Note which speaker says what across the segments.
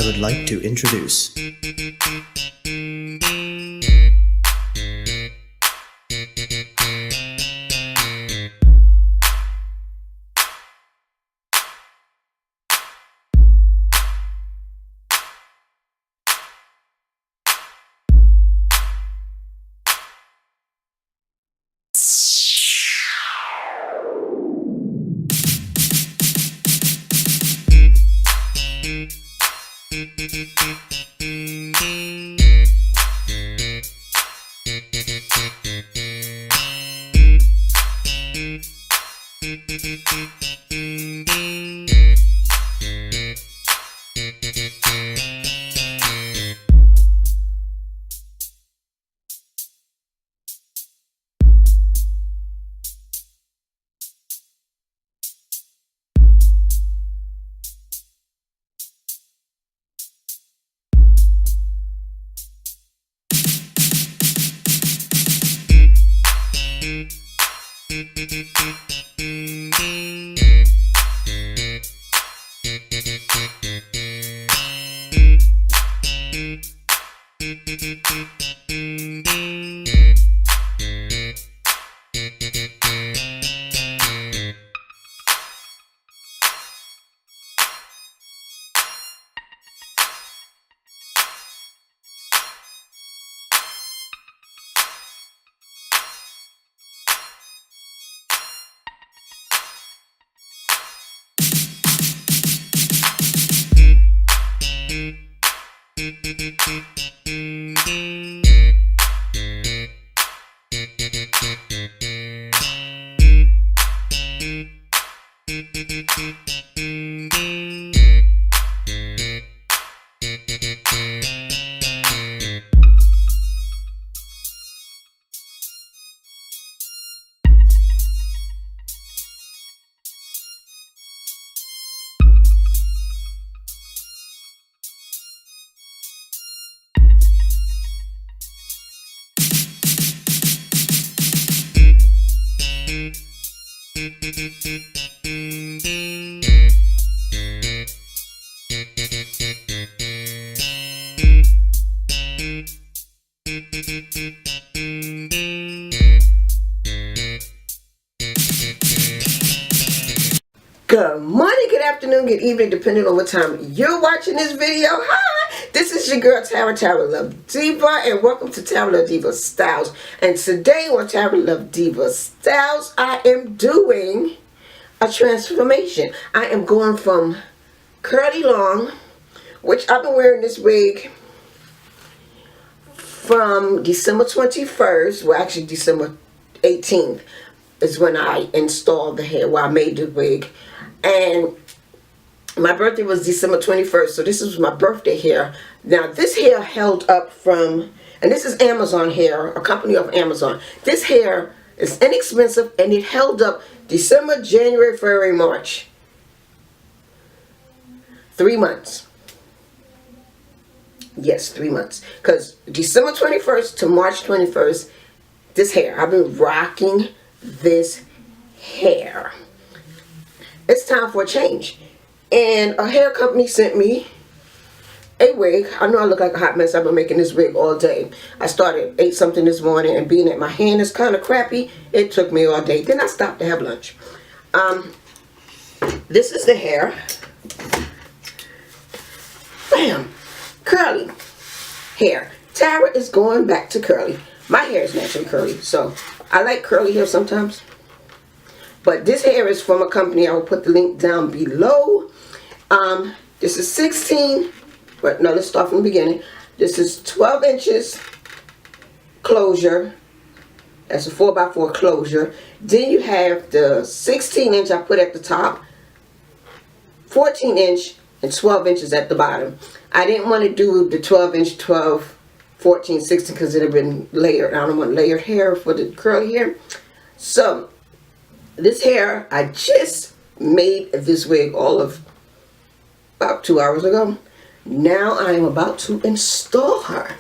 Speaker 1: I would like to introduce
Speaker 2: Good morning, good afternoon, good evening, depending on what time you're watching this video. Hi, this is your girl Tara Love Diva, and welcome to Tara Love Diva Styles. And today on Tara Love Diva Styles, I am doing a transformation. I am going from curly long, which I've been wearing this wig from December 21st, well actually December 18th is when I installed the hair, I made the wig. And my birthday was December 21st, so this is my birthday hair. Now this hair held up from, and this is Amazon hair, a company of Amazon. This hair is inexpensive and it held up December, January, February, March. 3 months. Yes, 3 months. Because December 21st to March 21st, this hair, I've been rocking this hair. It's time for a change. And a hair company sent me a wig. I know I look like a hot mess. I've been making this wig all day. I ate something this morning, and being that my hand is kind of crappy, it took me all day. Then I stopped to have lunch. This is the hair. Bam! Curly hair. Tara is going back to curly. My hair is naturally curly, so I like curly hair sometimes. But this hair is from a company. I will put the link down below. This is 16, but no, let's start from the beginning. This is 12 inches closure. That's a 4x4 closure. Then you have the 16 inch I put at the top, 14 inch, and 12 inches at the bottom. I didn't want to do the 12 inch, 12, 14, 16 because it had been layered. I don't want layered hair for the curly hair. So this hair, I just made this wig all of about 2 hours ago. Now I am about to install her.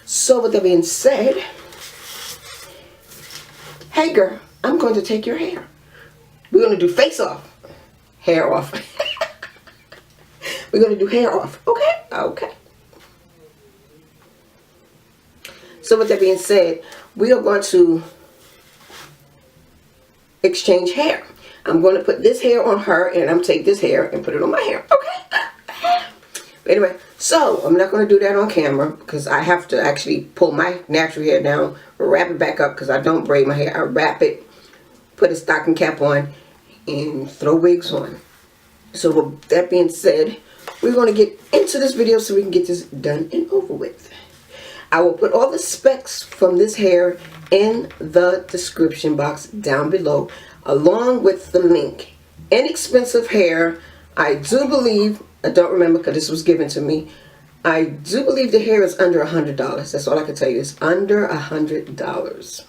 Speaker 2: So with that being said, hey girl, I'm going to take your hair. We're going to do face off, hair off. we're going to do hair off. Okay? Okay. So with that being said, we are going to exchange hair. I'm going to put this hair on her, and I'm going to take this hair and put it on my hair. Okay? Anyway, so I'm not going to do that on camera because I have to actually pull my natural hair down, wrap it back up because I don't braid my hair. I wrap it, put a stocking cap on, and throw wigs on. So with that being said, we're going to get into this video so we can get this done and over with. I will put all the specs from this hair in the description box down below, along with the link. Inexpensive hair. I do believe, I don't remember because this was given to me, I do believe the hair is under $100. That's all I can tell you. It's under $100.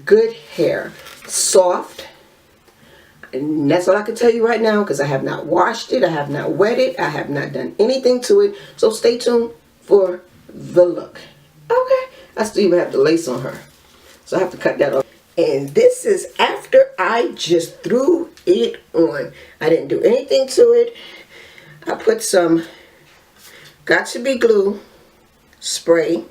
Speaker 2: Good hair. Soft. And that's all I can tell you right now because I have not washed it. I have not wet it. I have not done anything to it. So stay tuned for the look. Okay. I still even have the lace on her. So I have to cut that off. And this is after I just threw it on. I didn't do anything to it. I put some Got To Be Glue spray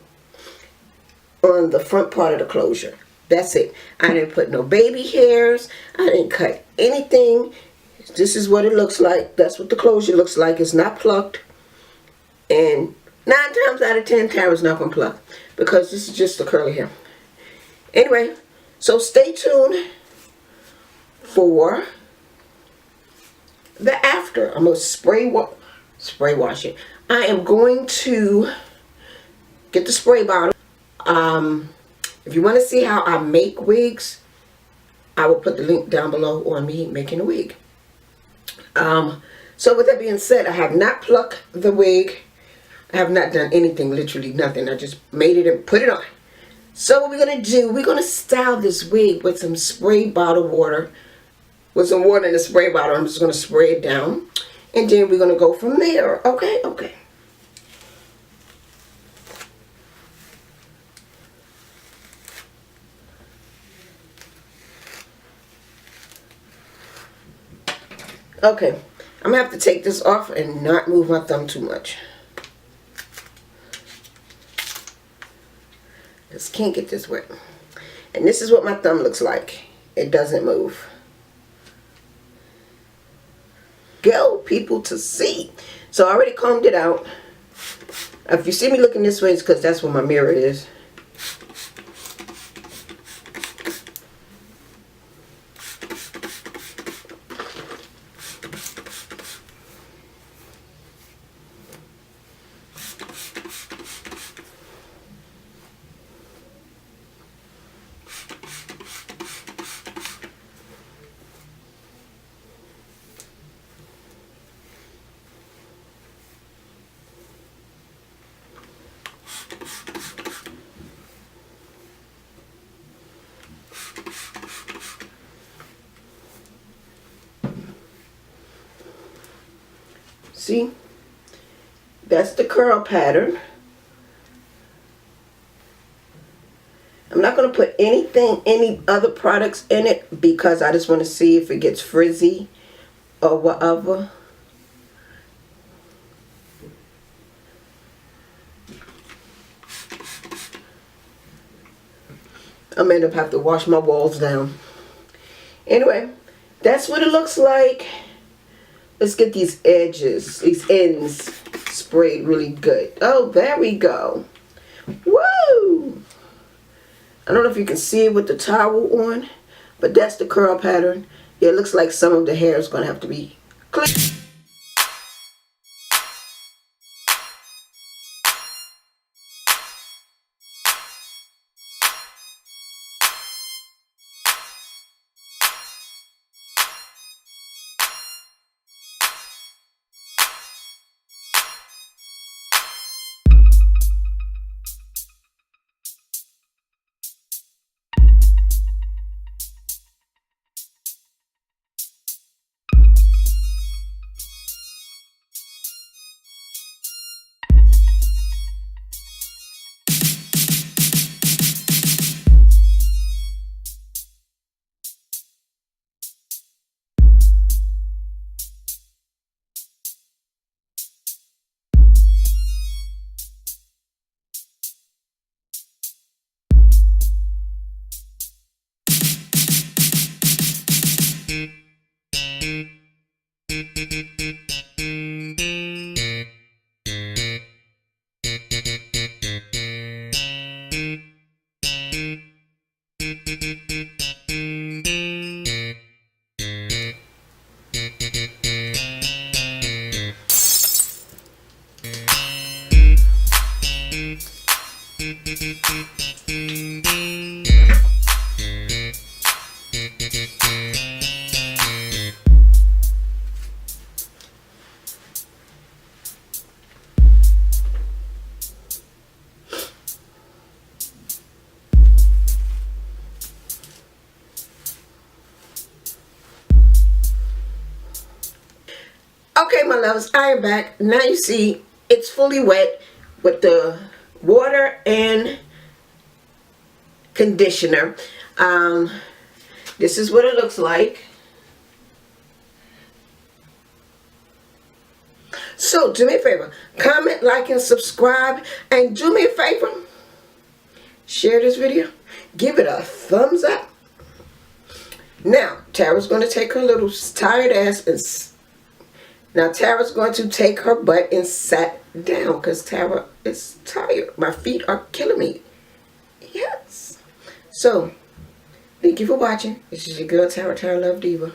Speaker 2: on the front part of the closure. That's it. I didn't put no baby hairs. I didn't cut anything. This is what it looks like. That's what the closure looks like. It's not plucked. And 9 times out of 10, Tara's not going to pluck because this is just the curly hair. Anyway, so stay tuned for the after. I'm going to spray wash it. I am going to get the spray bottle. If you want to see how I make wigs, I will put the link down below on me making a wig. So with that being said, I have not plucked the wig. I have not done anything, literally nothing. I just made it and put it on. So what we're going to do, we're going to style this wig with some spray bottle water. With some water in the spray bottle, I'm just going to spray it down. And then we're going to go from there. Okay, okay. Okay, I'm going to have to take this off and not move my thumb too much. Just can't get this wet. And this is what my thumb looks like. It doesn't move. Go, people, to see. So I already combed it out. If you see me looking this way, it's because that's where my mirror is. See, that's the curl pattern. I'm not going to put any other products in it because I just want to see if it gets frizzy or whatever. I'm going to end up having to wash my walls down. Anyway, that's what it looks like. Let's get these edges, these ends sprayed really good. Oh, there we go. Woo! I don't know if you can see it with the towel on, but that's the curl pattern. It looks like some of the hair is going to have to be clipped. Okay, my loves, I am back. Now you see it's fully wet with the water and conditioner. This is what it looks like. So do me a favor, comment, like, and subscribe, and do me a favor, share this video, give it a thumbs up. Now Tara's going to take her little tired ass and now Tara's going to take her butt and sit down because Tara is tired. My feet are killing me. Yes. So thank you for watching. This is your girl Tara Love Diva.